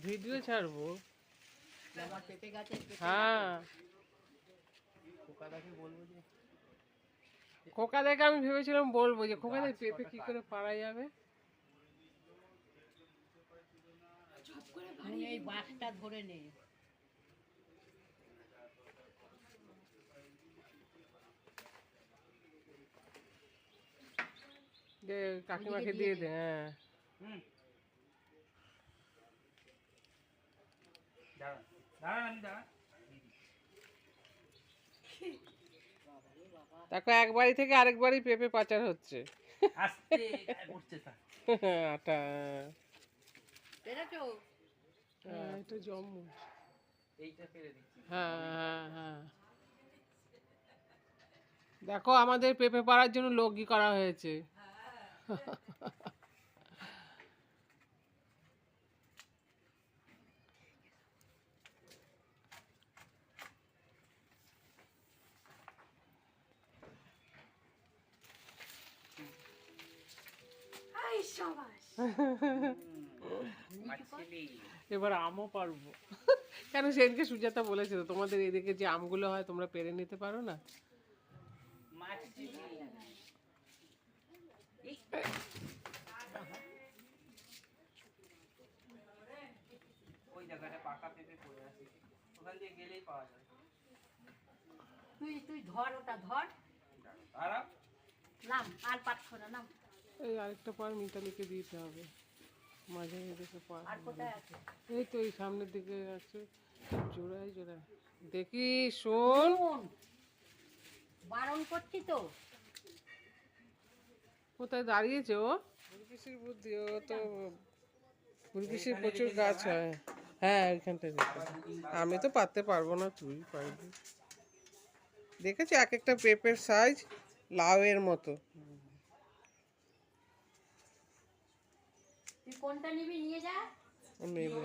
Video ছাড়বো। হ্যাঁ খোকা দেখে আমি ভেবেছিলাম বলবো যে খোকা দেখ পেঁপে কি করে পাড়া যাবে। এই বাঁশটা ধরে নে। যে কাকিমাকে দিয়ে দে। হ্যাঁ দেখো এক বাড়ি থেকে আরেক বাড়ি পেঁপে পাচার হচ্ছে। আটা এটা জম্মু। হ্যাঁ হ্যাঁ হ্যাঁ দেখো আমাদের পেঁপে পাড়ার জন্য লোকই করা হয়েছে। এবার আমও পারবো। কেন সেদিনকে সুজাতা বলেছিল তোমাদের এদিকে যে আমগুলো হয় তোমরা পেরে নিতে পারো না। ওই জায়গাটা পাকা পেঁপে পড়ে আছে, ওখান দিয়ে গেলেই পাওয়া যায়। তুই ধর ওটা ধর। নাম আর পাচ্ছ না নাম। এই আরেকটা পার মিতালিকে দিতে হবে। মাঝে এদিকে পার আর কোথায় আছে? এই তো এই সামনের দিকে আছে জোড়ায় জোড়ায়। দেখি শোন বারণ করছি তো। কোথায় দাঁড়িয়েছে ও? ফুলপিসির বুদ্ধি, ও তো ফুলপিসির প্রচুর গাছ হয়। হ্যাঁ ওইখানটায় আমি তো পারতে পারবো না, তুই পারবি। দেখেছি এক একটা পেঁপের সাইজ লাউয়ের মতো। তুই কোনটা নিবি নিয়ে যা। নেবে